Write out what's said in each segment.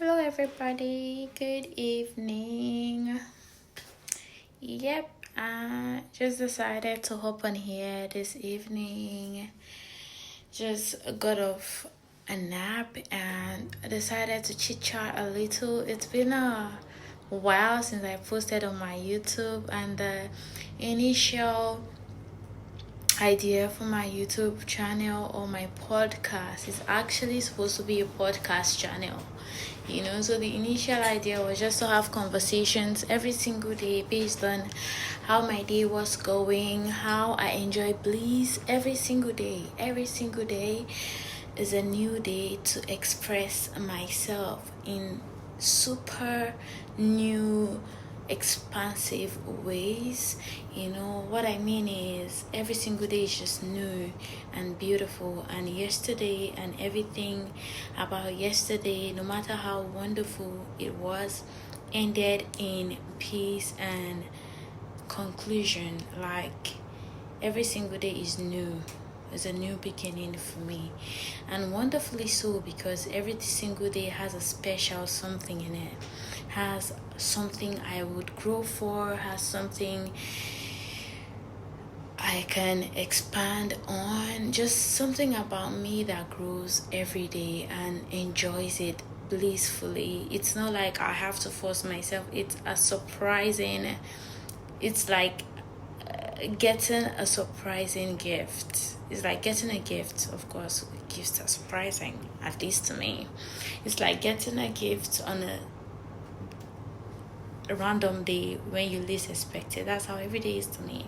Hello, everybody. Good evening. Yep, I just decided to hop on here this evening. Just got off a nap and decided to chit chat a little. It's been a while since I posted on my YouTube, and the initial idea for my YouTube channel or my podcast is actually supposed to be a podcast channel. So the initial idea was just to have conversations every single day based on how my day was going, how I enjoy bliss every single day. Every single day is a new day to express myself in super new expansive ways. What I mean is every single day is just new and beautiful, and yesterday and everything about yesterday, no matter how wonderful it was, ended in peace and conclusion. Like every single day is new. It's a new beginning for me, and wonderfully so, because every single day has a special something in it, has something I would grow for, has something I can expand on, just something about me that grows every day and enjoys it blissfully. It's not like I have to force myself. It's like getting a surprising gift. It's like getting a gift. Of course, gifts are surprising, at least to me. It's like getting a gift on a random day when you least expect it. That's how every day is to me.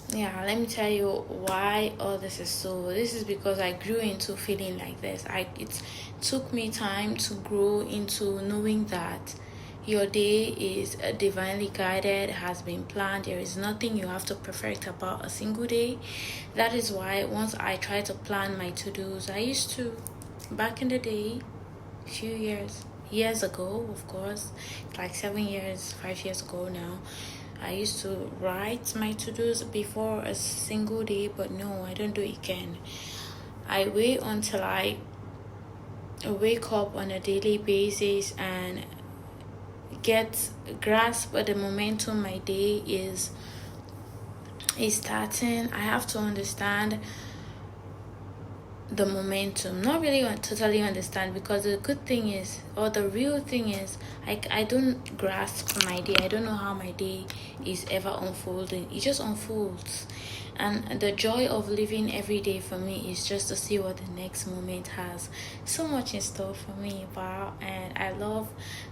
Yeah, let me tell you why all this is so. This is because I grew into feeling like this. It took me time to grow into knowing that your day is divinely guided, has been planned. There is nothing you have to perfect about a single day. That is why once I try to plan my to-dos, I used to, back in the day, few years ago, of course, like 5 years ago now, I used to write my to-dos before a single day, but no, I don't do it again. I wait until I wake up on a daily basis and grasp the momentum my day is starting. I have to understand the momentum, not really totally understand, because the good thing is, or the real thing is, I don't grasp my day. I don't know how my day is ever unfolding. It just unfolds, and the joy of living every day for me is just to see what the next moment has so much in store for me. Wow. And I love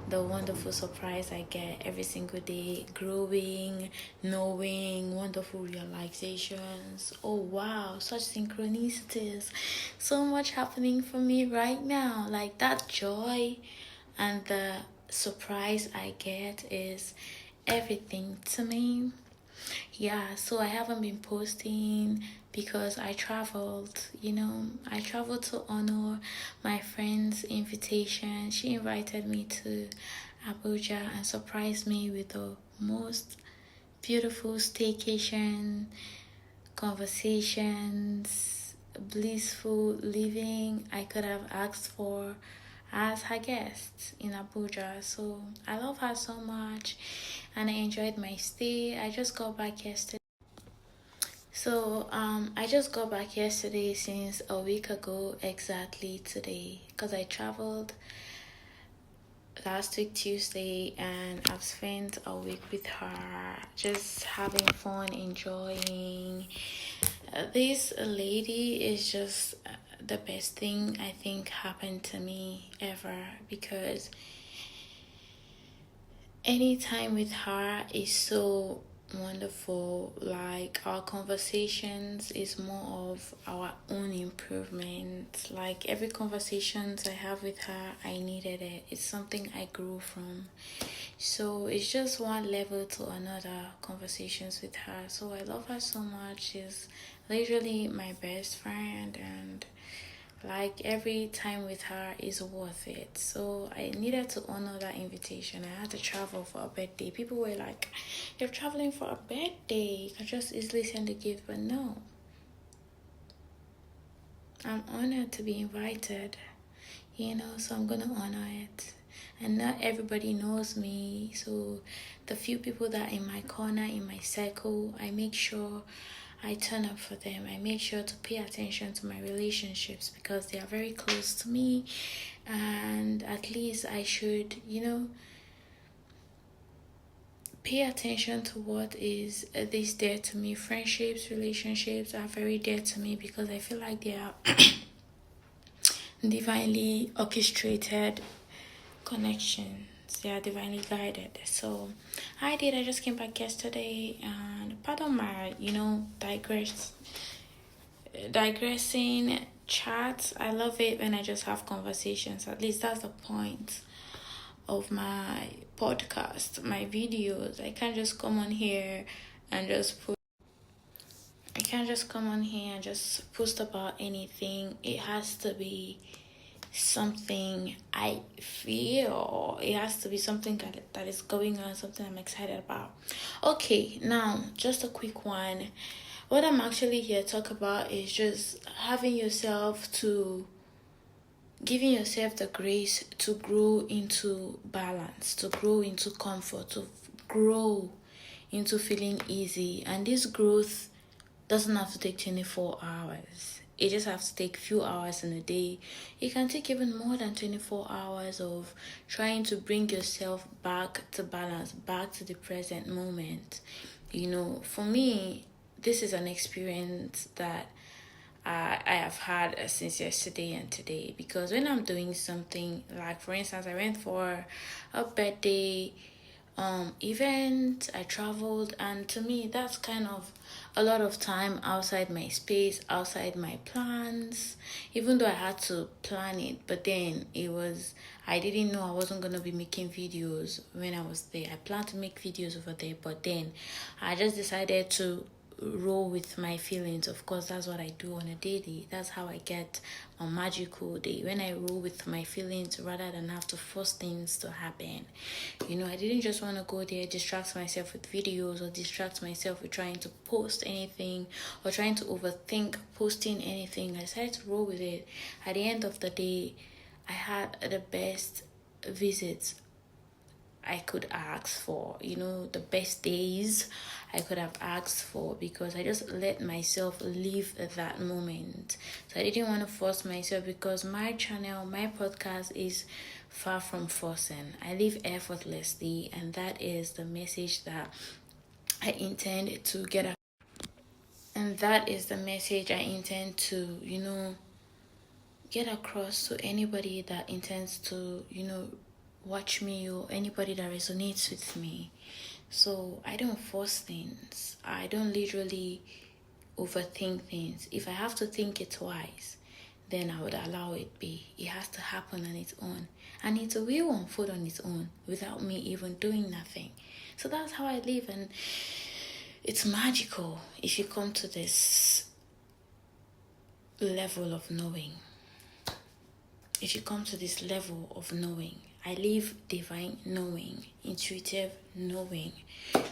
the wonderful surprise I get every single day, growing, knowing, wonderful realizations. Oh wow, such synchronicities, so much happening for me right now. Like that joy and the surprise I get is everything to me. Yeah, so I haven't been posting because I traveled. I traveled to honor my friend's invitation. She invited me to Abuja and surprised me with the most beautiful staycation, conversations, blissful living I could have asked for as her guest in Abuja. So I love her so much, and I enjoyed my stay. I just got back yesterday. I just got back yesterday, since a week ago exactly today, because I traveled last week Tuesday, and I've spent a week with her, just having fun, enjoying. This lady is just the best thing I think happened to me ever, because any time with her is so wonderful. Like our conversations is more of our own improvement. Like every conversations I have with her, I needed it. It's something I grew from. So it's just one level to another conversations with her. So I love her so much. She's literally my best friend, and like every time with her is worth it. So I needed to honor that invitation. I had to travel for a birthday. People were like, "You're traveling for a birthday, you can just easily send a gift." But no, I'm honored to be invited. so I'm gonna honor it. And not everybody knows me, so the few people that are in my corner, in my circle, I make sure I turn up for them. I make sure to pay attention to my relationships because they are very close to me, and at least I should, pay attention to what is this dear to me. Friendships, relationships are very dear to me because I feel like they are divinely orchestrated connections. They are divinely guided. So I just came back yesterday, and pardon my digressing chats. I love it when I just have conversations. At least that's the point of my podcast, my videos. I can't just come on here and just put I can't just come on here and just post about anything. It has to be something I feel. It has to be something that is going on, something I'm excited about. Okay, now just a quick one. What I'm actually here to talk about is just giving yourself the grace to grow into balance, to grow into comfort, to grow into feeling easy. And this growth doesn't have to take 24 hours. It just has to take few hours in a day. It can take even more than 24 hours of trying to bring yourself back to balance, back to the present moment. For me, this is an experience that I have had since yesterday and today, because when I'm doing something, like for instance, I went for a birthday event, I traveled, and to me that's kind of a lot of time outside my space, outside my plans, even though I had to plan it. But then I didn't know I wasn't going to be making videos when I was there. I planned to make videos over there, but then I just decided to roll with my feelings. Of course, that's what I do on a daily. That's how I get a magical day, when I roll with my feelings rather than have to force things to happen. I didn't just want to go there, distract myself with videos, or distract myself with trying to post anything, or trying to overthink posting anything. I decided to roll with it. At the end of the day, I had the best visits I could ask for, the best days I could have asked for, because I just let myself live that moment. So I didn't want to force myself, because my channel, my podcast is far from forcing. I live effortlessly, and that is the message that I intend to get across. And that is the message I intend to, get across to anybody that intends to, watch me, or anybody that resonates with me. So I don't force things. I don't literally overthink things. If I have to think it twice, then I would allow it be. It has to happen on its own. And it will unfold on its own without me even doing nothing. So that's how I live, and it's magical if you come to this level of knowing. If you come to this level of knowing, I live divine knowing, intuitive knowing.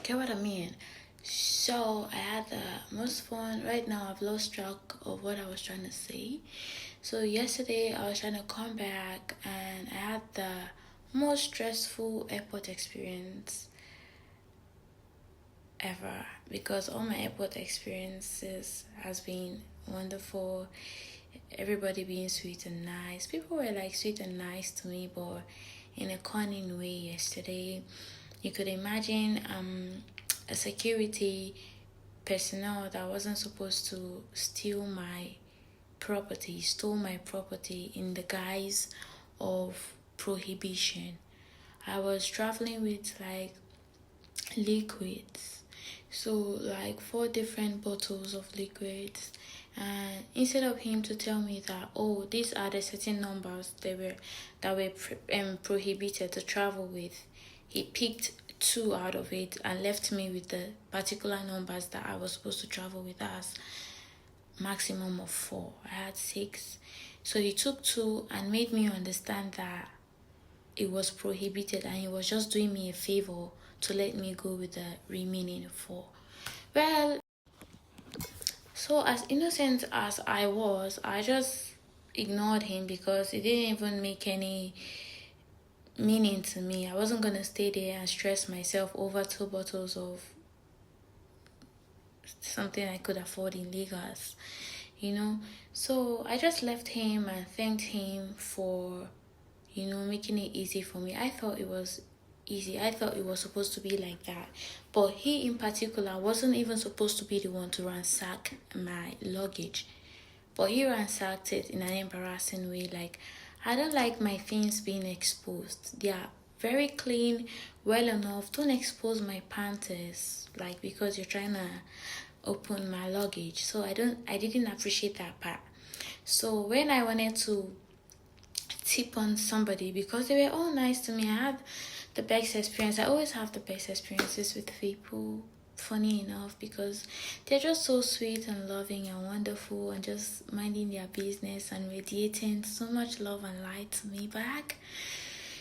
Get what I mean? So I had the most fun. Right now I've lost track of what I was trying to say. So yesterday I was trying to come back, and I had the most stressful airport experience ever, because all my airport experiences has been wonderful. Everybody being sweet and nice. People were like sweet and nice to me, but in a cunning way. Yesterday, you could imagine a security personnel that wasn't supposed to stole my property in the guise of prohibition. I was traveling with like liquids, so like 4 different bottles of liquids, and instead of him to tell me that, oh, these are the certain numbers that were prohibited to travel with, he picked 2 out of it and left me with the particular numbers that I was supposed to travel with as maximum of 4. I had 6. So he took 2 and made me understand that it was prohibited, and he was just doing me a favor to let me go with the remaining 4. Well, so as innocent as I was, I just ignored him because it didn't even make any meaning to me. I wasn't gonna stay there and stress myself over 2 bottles of something I could afford in Lagos, So I just left him and thanked him for, making it easy for me. I thought it was easy. I thought it was supposed to be like that. But he in particular wasn't even supposed to be the one to ransack my luggage. But he ransacked it in an embarrassing way. Like, I don't like my things being exposed. They are very clean, well enough. Don't expose my panties, like, because you're trying to open my luggage. So I didn't appreciate that part. So when I wanted to tip on somebody, because they were all nice to me, I had the best experience. I always have the best experiences with people, funny enough, because they're just so sweet and loving and wonderful and just minding their business and radiating so much love and light to me back.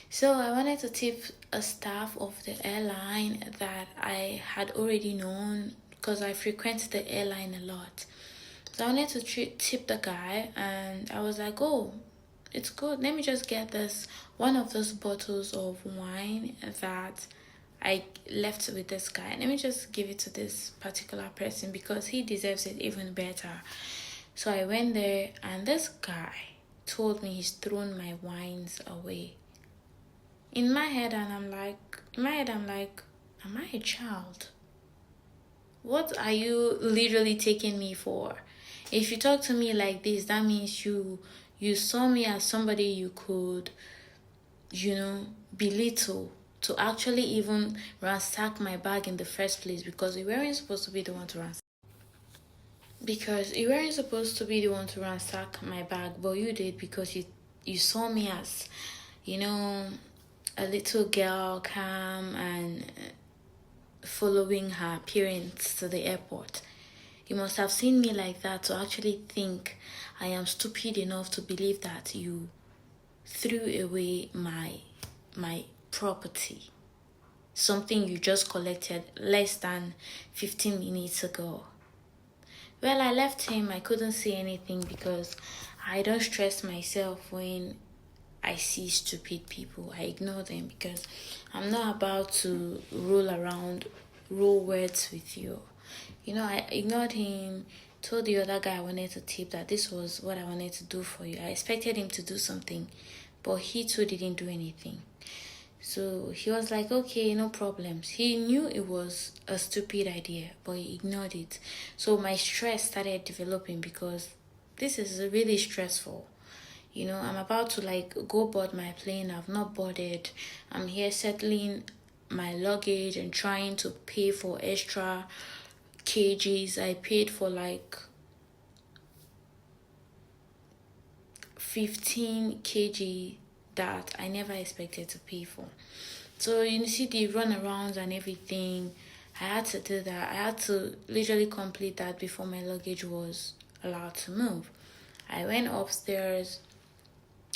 So I wanted to tip a staff of the airline that I had already known because I frequent the airline a lot. So I wanted to tip the guy, and I was like, oh, it's good. Let me just get one of those bottles of wine that I left with this guy. Let me just give it to this particular person because he deserves it even better. So I went there, and this guy told me he's thrown my wines away. In my head, I'm like, am I a child? What are you literally taking me for? If you talk to me like this, that means you saw me as somebody you could, belittle, to actually even ransack my bag in the first place, because you weren't supposed to be the one to ransack. Because you weren't supposed to be the one to ransack my bag, but you did because you saw me as, a little girl, calm and following her parents to the airport. You must have seen me like that to actually think I am stupid enough to believe that you threw away my property, something you just collected less than 15 minutes ago. Well, I left him. I couldn't say anything because I don't stress myself when I see stupid people. I ignore them because I'm not about to roll words with you. I ignored him, told the other guy I wanted to tip that this was what I wanted to do for you. I expected him to do something, but he too didn't do anything. So he was like, okay, no problems. He knew it was a stupid idea, but he ignored it. So my stress started developing because this is really stressful. I'm about to go board my plane. I've not boarded. I'm here settling my luggage and trying to pay for extra kgs. I paid for 15 kg that I never expected to pay for. So you see the runarounds and everything. I had to do that. I had to literally complete that before my luggage was allowed to move. I went upstairs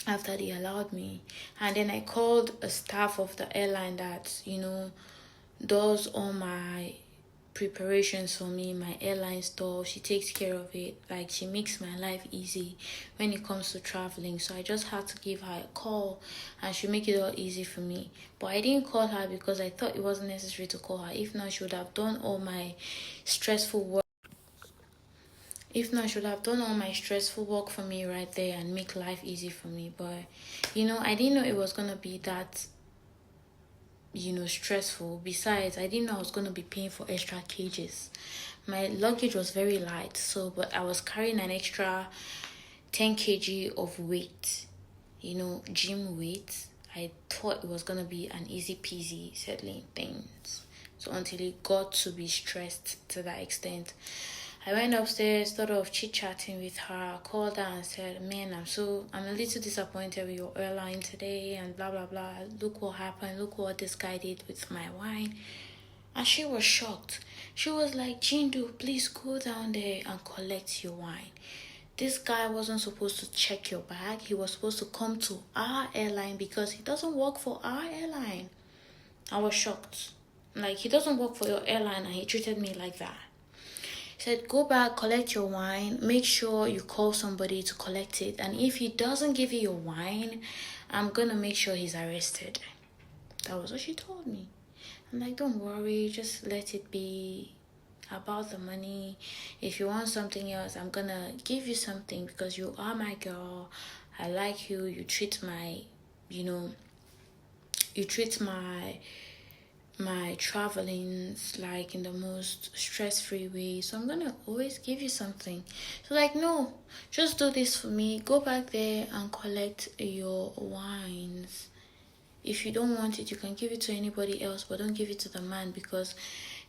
after they allowed me, and then I called a staff of the airline that does all my preparations for me, my airline stuff. She takes care of it. She makes my life easy when it comes to traveling. So I just had to give her a call and she make it all easy for me. But I didn't call her because I thought it wasn't necessary to call her. If not, she would have done all my stressful work. I should have done all my stressful work for me right there and make life easy for me. But, I didn't know it was going to be that, stressful. Besides, I didn't know I was going to be paying for extra cages. My luggage was very light, but I was carrying an extra 10 kg of weight, gym weight. I thought it was going to be an easy peasy settling things. So until it got to be stressed to that extent. I went upstairs, thought of chit-chatting with her, called her and said, man, I'm a little disappointed with your airline today and blah, blah, blah. Look what happened. Look what this guy did with my wine. And she was shocked. She was like, Jindu, please go down there and collect your wine. This guy wasn't supposed to check your bag. He was supposed to come to our airline because he doesn't work for our airline. I was shocked. He doesn't work for your airline and he treated me like that. said, go back, collect your wine, make sure you call somebody to collect it, and if he doesn't give you your wine, I'm gonna make sure he's arrested. That was what she told me. I'm like, don't worry, just let it be about the money. If you want something else, I'm gonna give you something because you are my girl. I like you. You treat my, you treat my travelings like in the most stress-free way, so I'm gonna always give you something. So like, no, just do this for me, go back there and collect your wines. If you don't want it, you can give it to anybody else, but don't give it to the man, because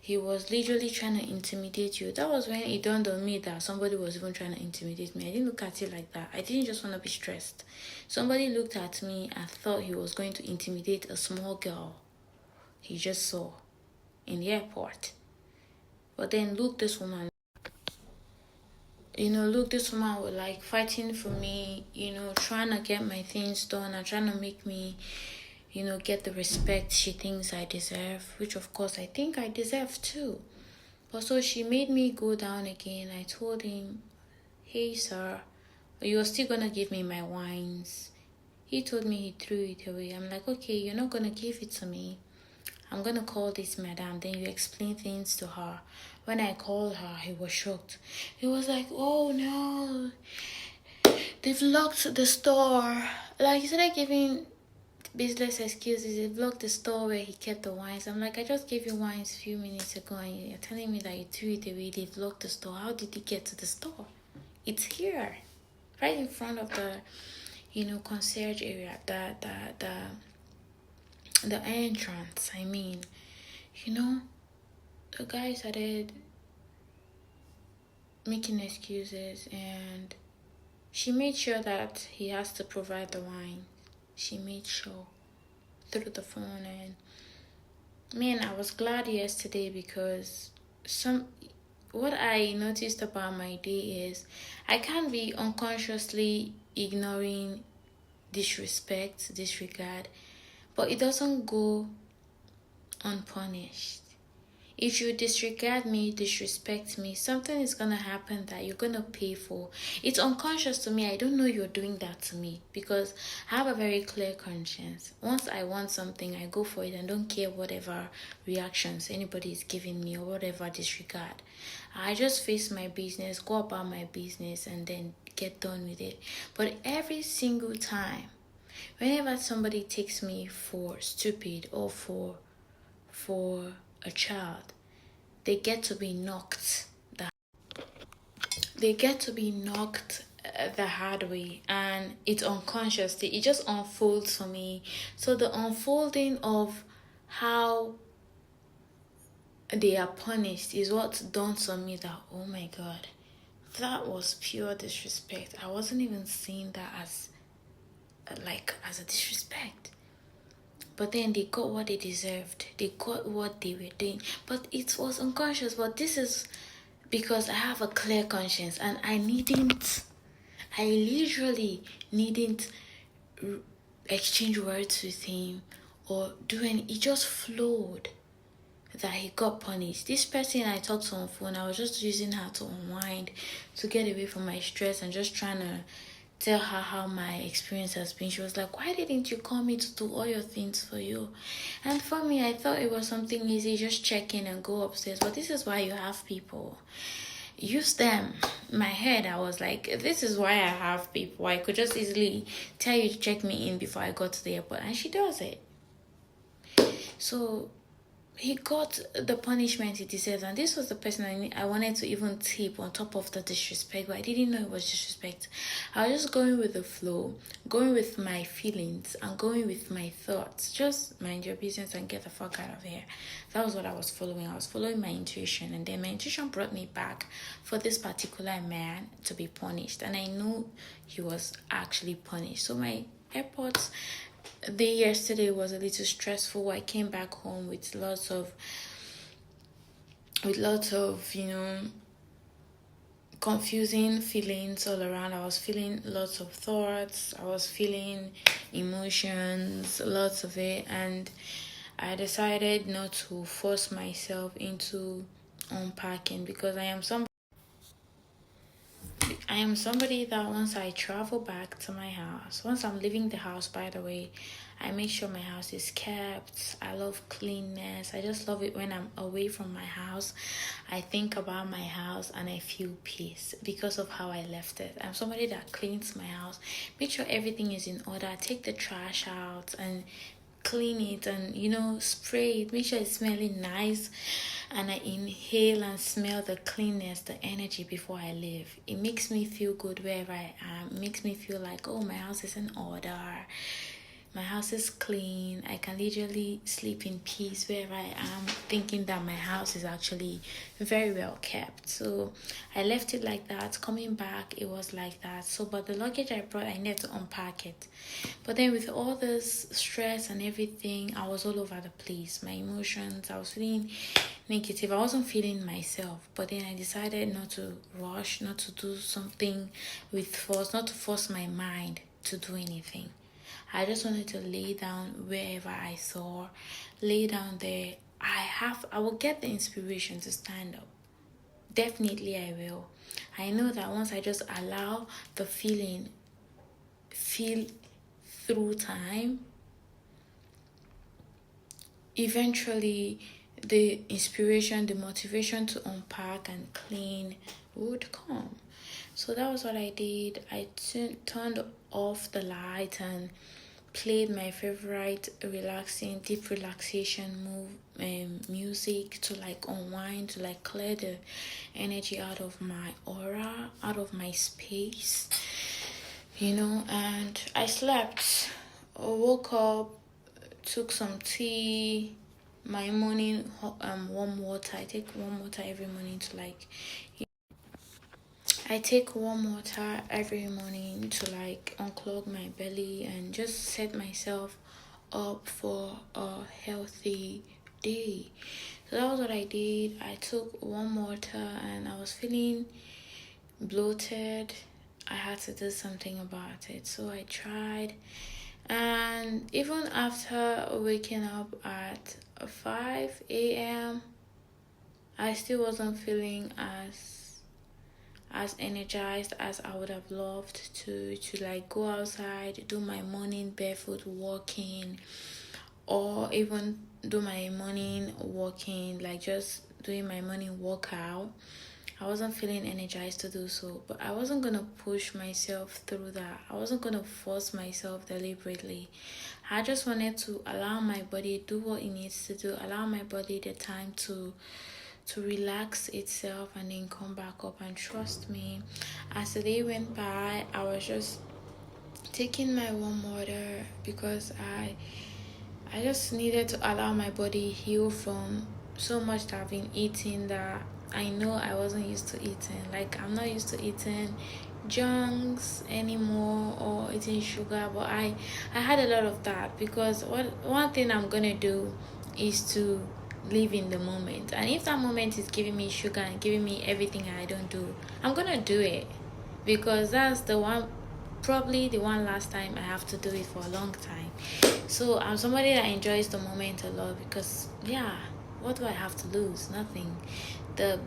he was literally trying to intimidate you. That was when it dawned on me that somebody was even trying to intimidate me. I didn't look at it like that. I didn't just want to be stressed. Somebody looked at me and thought he was going to intimidate a small girl he just saw in the airport. But then look, this woman, this woman was like fighting for me, trying to get my things done and trying to make me, get the respect she thinks I deserve, which of course I think I deserve too. But so she made me go down again. I told him, hey sir, you're still gonna give me my wines. He told me he threw it away. I'm like, okay, you're not gonna give it to me. I'm gonna call this madam, then you explain things to her. When I called her, he was shocked. He was like, oh no, they've locked the store. Like, he started giving business excuses. They've locked the store where he kept the wines. I'm like, I just gave you wines a few minutes ago and you're telling me that you threw it away. They've locked the store. How did he get to the store? It's here, right in front of the, concierge area, the entrance. I mean, the guy started making excuses, and she made sure that he has to provide the wine. She made sure through the phone. And man, I was glad yesterday because what I noticed about my day is I can't be unconsciously ignoring disregard, but it doesn't go unpunished. If you disregard me, disrespect me, something is going to happen that you're going to pay for. It's unconscious to me. I don't know you're doing that to me because I have a very clear conscience. Once I want something, I go for it and don't care whatever reactions anybody is giving me or whatever disregard. I just face my business, go about my business, and then get done with it. But every single time, whenever somebody takes me for stupid or for a child, they get to be knocked the hard way, and it's unconscious. It just unfolds for me. So the unfolding of how they are punished is what dawns on me that, oh my god, that was pure disrespect. I wasn't even seeing that as a disrespect. But then they got what they deserved. They got what they were doing. But it was unconscious. But this is because I have a clear conscience and I literally needn't exchange words with him or do any. It just flowed that he got punished. This person I talked to on phone, I was just using her to unwind, to get away from my stress and just trying to tell her how my experience has been. She was like, why didn't you call me to do all your things for you? And for me, I thought it was something easy, just check in and go upstairs. But this is why you have people. Use them. In my head, I was like, this is why I have people. I could just easily tell you to check me in before I got to the airport. And she does it. So he got the punishment he deserves, and this was the person I wanted to even tip on top of the disrespect, but I didn't know it was disrespect. I was just going with the flow, going with my feelings, and going with my thoughts. Just mind your business and get the fuck out of here. That was what I was following. I was following my intuition, and then my intuition brought me back for this particular man to be punished, and I knew he was actually punished. So my airport day yesterday was a little stressful. I came back home with lots of confusing feelings all around. I was feeling lots of thoughts, I was feeling emotions, lots of it, and I decided not to force myself into unpacking because I am somebody I am somebody that once I travel back to my house, once I'm leaving the house, by the way, I make sure my house is kept. I love cleanness. I just love it when I'm away from my house. I think about my house and I feel peace because of how I left it. I'm somebody that cleans my house, make sure everything is in order, take the trash out and clean it, and spray it, make sure it's smelling nice, and I inhale and smell the cleanness, the energy before I leave. It makes me feel good wherever I am. It makes me feel like, oh, my house is in order, my house is clean. I can literally sleep in peace wherever I am, thinking that my house is actually very well kept. So I left it like that. Coming back, it was like that. So, but the luggage I brought, I needed to unpack it. But then with all this stress and everything, I was all over the place. My emotions, I was feeling negative. I wasn't feeling myself. But then I decided not to rush, not to do something with force, not to force my mind to do anything. I just wanted to lay down wherever I saw, lay down there. I will get the inspiration to stand up. Definitely I will. I know that once I just allow the feeling, feel through time, eventually the inspiration, the motivation to unpack and clean would come. So that was what I did. I turned off the light and played my favorite relaxing, deep relaxation music to unwind, to clear the energy out of my aura, out of my space, and I slept. I woke up, took some tea, my morning warm water. I take warm water every morning to I take warm water every morning to unclog my belly and just set myself up for a healthy day. So that was what I did. I took warm water and I was feeling bloated. I had to do something about it. So I tried. And even after waking up at 5 a.m., I still wasn't feeling as energized as I would have loved to go outside, do my morning barefoot walking, or even do my morning walking, just doing my morning workout. I wasn't feeling energized to do so, but I wasn't gonna push myself through that. I wasn't gonna force myself deliberately. I just wanted to allow my body do what it needs to do, allow my body the time to relax itself and then come back up. And trust me, as the day went by, I was just taking my warm water because I just needed to allow my body heal from so much that I've been eating that I know I wasn't used to eating. I'm not used to eating junks anymore or eating sugar, but I had a lot of that because one thing I'm gonna do is to live in the moment. And if that moment is giving me sugar and giving me everything I don't do, I'm gonna do it because that's probably the one last time I have to do it for a long time. So I'm somebody that enjoys the moment a lot because what do I have to lose? Nothing. The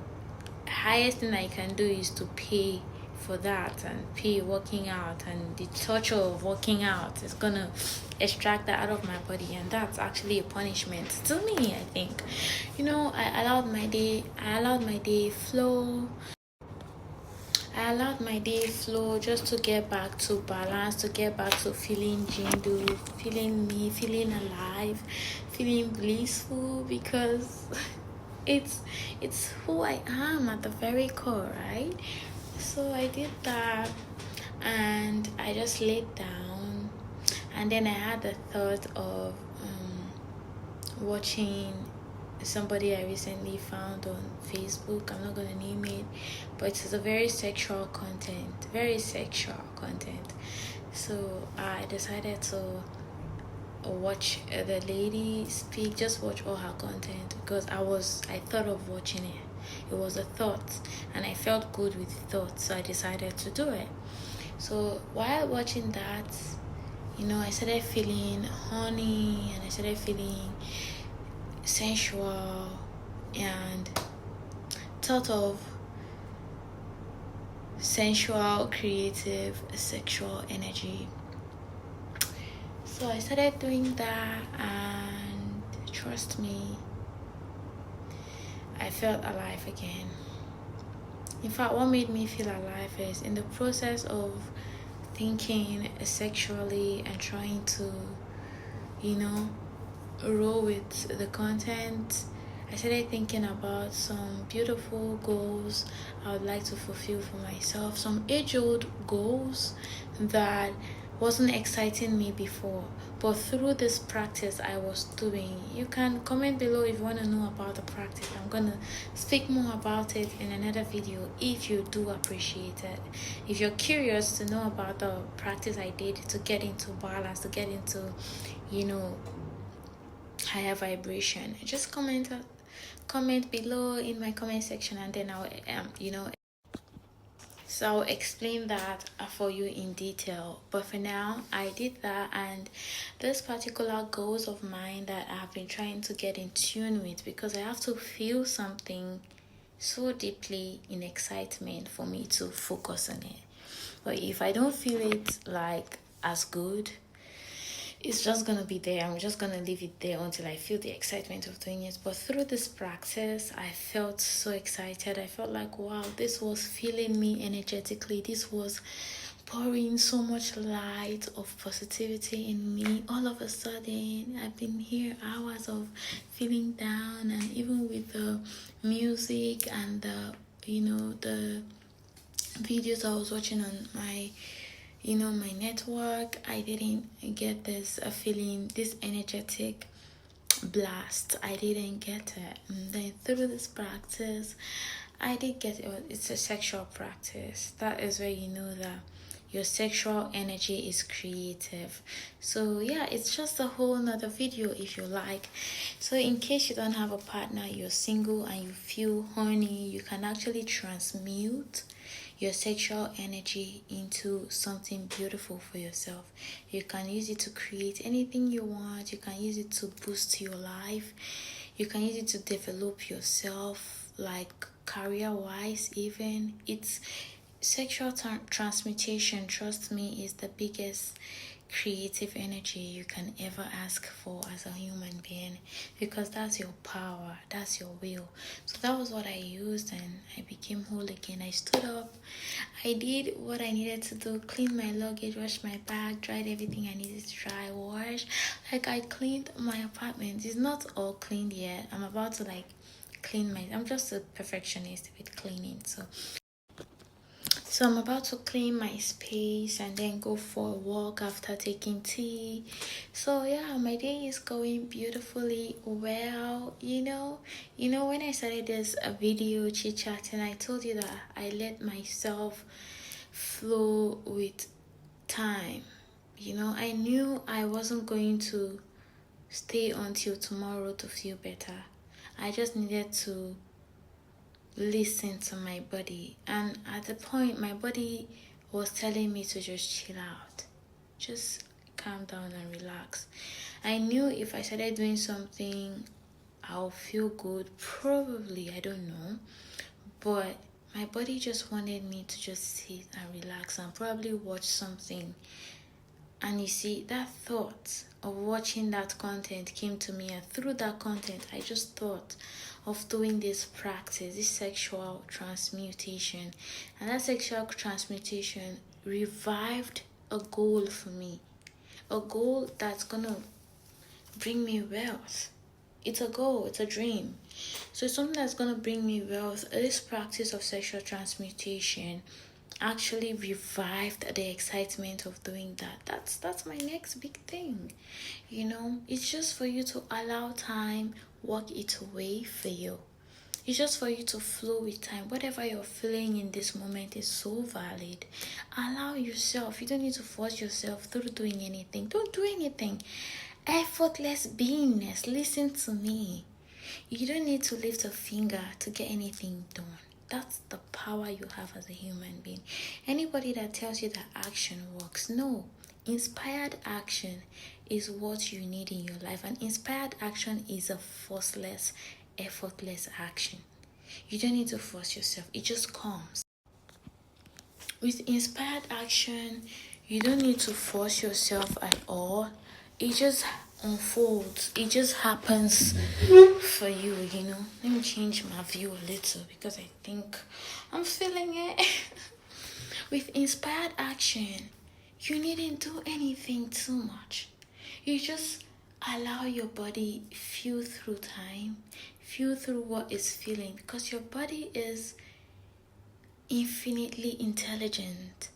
highest thing I can do is to pay for that and pay working out, and the torture of working out is gonna extract that out of my body, and that's actually a punishment to me. I think I allowed my day flow. I allowed my day flow just to get back to balance, to get back to feeling jindu, feeling me, feeling alive, feeling blissful, because it's who I am at the very core, right? So I did that and I just laid down, and then I had the thought of watching somebody I recently found on Facebook. I'm not gonna name it, but it's a very sexual content. So I decided to watch the lady speak, just watch all her content because I thought of watching it. It was a thought and I felt good with the thought, so I decided to do it. So while watching that, I started feeling horny and I started feeling sensual and thought of sensual, creative, sexual energy. So I started doing that, and trust me, I felt alive again. In fact, what made me feel alive is in the process of thinking sexually and trying to, roll with the content. I started thinking about some beautiful goals I would like to fulfill for myself, some age-old goals that wasn't exciting me before, but through this practice I was doing. You can comment below if you want to know about the practice. I'm gonna speak more about it in another video if you do appreciate it. If you're curious to know about the practice I did to get into balance, to get into higher vibration, just comment below in my comment section, and then I'll explain that for you in detail. But for now, I did that, and this particular goals of mine that I've been trying to get in tune with, because I have to feel something so deeply in excitement for me to focus on it. But if I don't feel it like as good, it's just gonna be there. I'm just gonna leave it there until I feel the excitement of doing it. But through this practice, I felt so excited. I felt like, wow, this was filling me energetically. This was pouring so much light of positivity in me. All of a sudden, I've been here hours of feeling down, and even with the music and the videos I was watching on my network, I didn't get this feeling, this energetic blast. I didn't get it. And then through this practice, I did get it. It's a sexual practice. That is where you know that your sexual energy is creative. So yeah, it's just a whole nother video if you like. So in case you don't have a partner, you're single and you feel horny, you can actually transmute your sexual energy into something beautiful for yourself. You can use it to create anything you want. You can use it to boost your life. You can use it to develop yourself, like career wise. Even it's sexual transmutation, trust me, is the biggest creative energy you can ever ask for as a human being, because that's your power, that's your will. So that was what I used, and I became whole again. I stood up, I did what I needed to do, cleaned my luggage, washed my bag, dried everything I needed to dry wash. Like, I cleaned my apartment. It's not all cleaned yet. I'm about to clean I'm just a perfectionist with cleaning. So I'm about to clean my space and then go for a walk after taking tea. So yeah, my day is going beautifully well. When I started this video chit chatting, I told you that I let myself flow with time. I knew I wasn't going to stay until tomorrow to feel better. I just needed to listen to my body, and at the point my body was telling me to just chill out, just calm down and relax. I knew if I started doing something I'll feel good, probably, I don't know, but my body just wanted me to just sit and relax and probably watch something. And you see, that thought of watching that content came to me, and through that content I just thought of doing this practice, this sexual transmutation. And that sexual transmutation revived a goal for me, a goal that's gonna bring me wealth. It's a goal, it's a dream. So it's something that's gonna bring me wealth. This practice of sexual transmutation actually revived the excitement of doing that. That's my next big thing. It's just for you to allow time work its way for you. It's just for you to flow with time. Whatever you're feeling in this moment is so valid. Allow yourself. You don't need to force yourself through doing anything. Don't do anything. Effortless beingness. Listen to me. You don't need to lift a finger to get anything done. That's the power you have as a human being. Anybody that tells you that action works, no. Inspired action is what you need in your life. And inspired action is a forceless, effortless action. You don't need to force yourself. It just comes. With inspired action, you don't need to force yourself at all. It just unfolds. It just happens for you, you know. Let me change my view a little because I think I'm feeling it. With inspired action, you needn't do anything too much. You just allow your body feel through time, feel through what it's feeling, because your body is infinitely intelligent.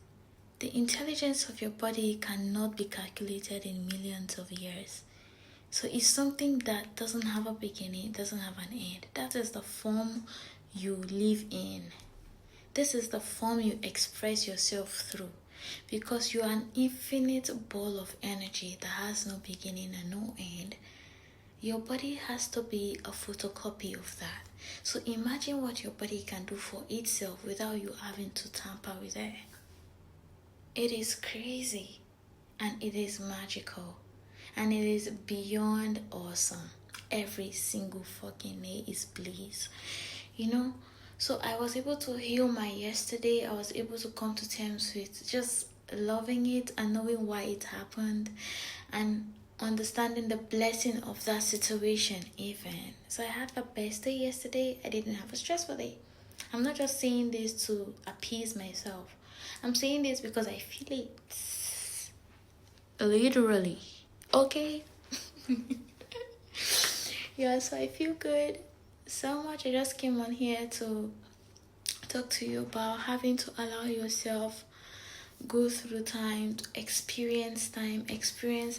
The intelligence of your body cannot be calculated in millions of years. So it's something that doesn't have a beginning, doesn't have an end. That is the form you live in. This is the form you express yourself through, because you are an infinite ball of energy that has no beginning and no end. Your body has to be a photocopy of that. So imagine what your body can do for itself without you having to tamper with it. It is crazy, and it is magical, and it is beyond awesome. Every single fucking day is bliss, you know. So I was able to heal my yesterday. I was able to come to terms with just loving it and knowing why it happened, and understanding the blessing of that situation even. So I had the best day yesterday. I didn't have a stressful day. I'm not just saying this to appease myself. I'm saying this because I feel it. Literally. Okay? Yeah, so I feel good so much. I just came on here to talk to you about having to allow yourself go through time, experience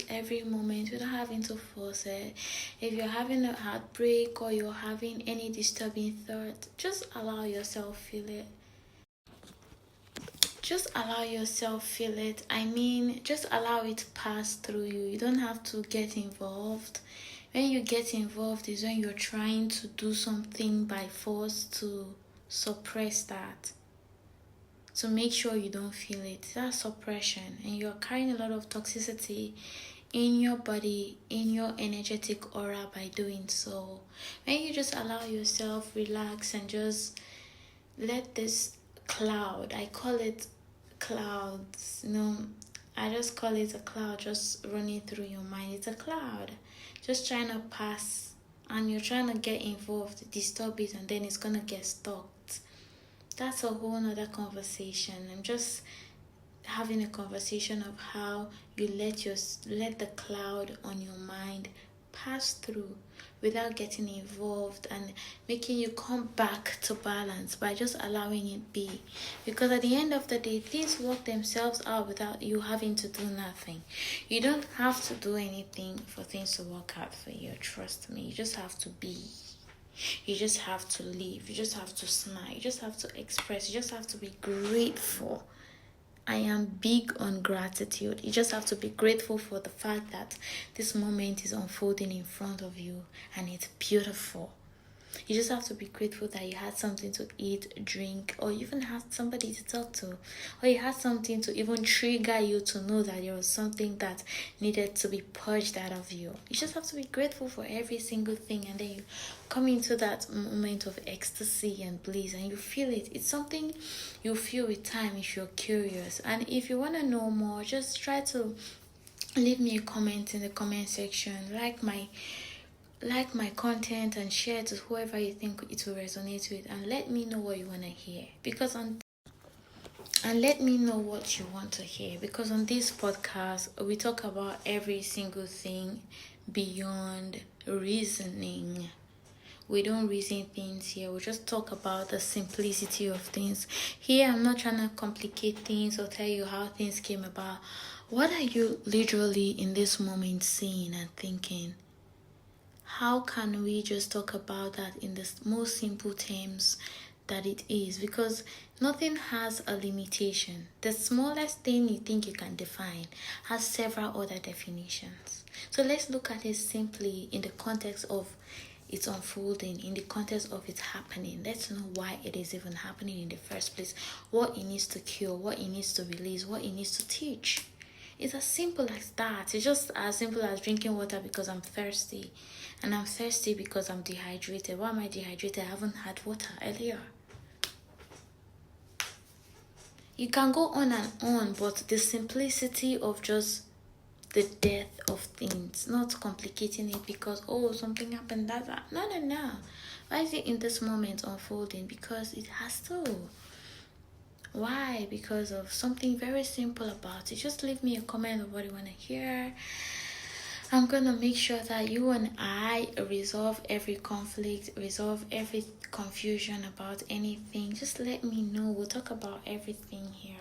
every moment without having to force it. If you're having a heartbreak or you're having any disturbing thought, just allow yourself feel it. Just allow yourself feel it. I mean, just allow it to pass through you. You don't have to get involved. When you get involved is when you're trying to do something by force to suppress that, to make sure you don't feel it. That's suppression, and you're carrying a lot of toxicity in your body, in your energetic aura by doing so. When you just allow yourself relax and just let this cloud, I call it clouds, I just call it a cloud just running through your mind. It's a cloud just trying to pass, and you're trying to get involved, disturb it, and then it's gonna get stuck. That's a whole nother conversation. I'm just having a conversation of how you let the cloud on your mind pass through without getting involved, and making you come back to balance by just allowing it be. Because at the end of the day, things work themselves out without you having to do nothing. You don't have to do anything for things to work out for you. Trust me. You just have to be. You just have to live. You just have to smile. You just have to express. You just have to be grateful. I am big on gratitude. You just have to be grateful for the fact that this moment is unfolding in front of you and it's beautiful. You just have to be grateful that you had something to eat, drink, or even had somebody to talk to, or you had something to even trigger you to know that there was something that needed to be purged out of you. You just have to be grateful for every single thing, and then you come into that moment of ecstasy and bliss, and you feel it. It's something you feel with time if you're curious. And if you want to know more, just try to leave me a comment in the comment section. Like my content and share it to whoever you think it will resonate with, and let me know what you want to hear, and let me know what you want to hear, because on this podcast we talk about every single thing beyond reasoning. We don't reason things here. We just talk about the simplicity of things. Here I'm not trying to complicate things or tell you how things came about. What are you literally in this moment seeing and thinking? How can we just talk about that in the most simple terms that it is? Because nothing has a limitation. The smallest thing you think you can define has several other definitions. So let's look at it simply in the context of it's unfolding, in the context of it's happening. Let's know why it is even happening in the first place, what it needs to cure, what it needs to release, what it needs to teach. It's as simple as that. It's just as simple as drinking water because I'm thirsty. And I'm thirsty because I'm dehydrated. Why am I dehydrated? I haven't had water earlier. You can go on and on, but the simplicity of just the depth of things, not complicating it because something happened, that. No. Why is it in this moment unfolding? Because it has to. Why? Because of something very simple about it. Just leave me a comment of what you want to hear. I'm gonna make sure that you and I resolve every conflict, resolve every confusion about anything. Just let me know. We'll talk about everything here.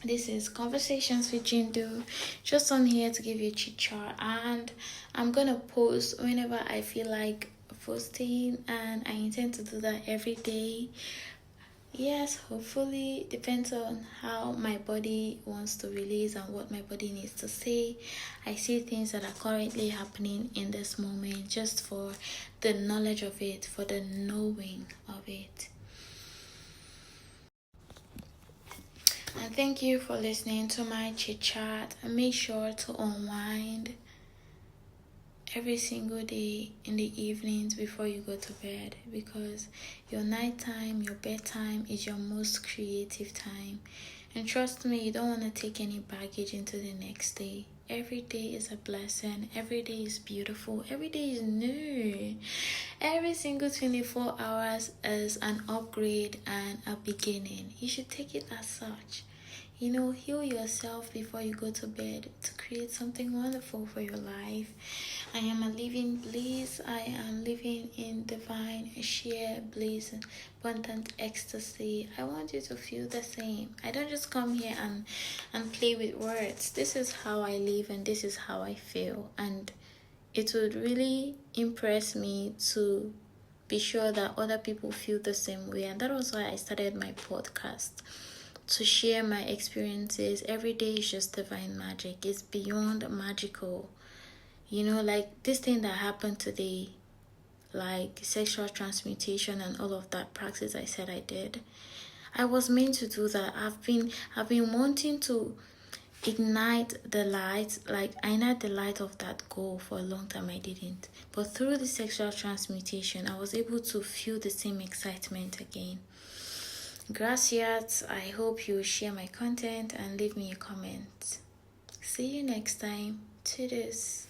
This is Conversations with Jindu, just on here to give you a chit chat, and I'm gonna post whenever I feel like posting, and I intend to do that every day. Yes, hopefully, depends on how my body wants to release and what my body needs to say. I see things that are currently happening in this moment just for the knowledge of it, for the knowing of it. And thank you for listening to my chit chat. And make sure to unwind every single day in the evenings before you go to bed, because your nighttime, your bedtime is your most creative time. And trust me, you don't want to take any baggage into the next day. Every day is a blessing. Every day is beautiful. Every day is new. Every single 24 hours is an upgrade and a beginning. You should take it as such. Heal yourself before you go to bed to create something wonderful for your life. I am a living bliss. I am living in divine sheer bliss, abundant ecstasy. I want you to feel the same. I don't just come here and play with words. This is how I live and this is how I feel. And it would really impress me to be sure that other people feel the same way. And that was why I started my podcast, to share my experiences. Every day is just divine magic. It's beyond magical. Like this thing that happened today, like sexual transmutation and all of that practice I said I did. I was meant to do that. I've been wanting to ignite the light, like I ignite the light of that goal for a long time. I didn't. But through the sexual transmutation, I was able to feel the same excitement again. Gracias. I hope you share my content and leave me a comment. See you next time. Toodles.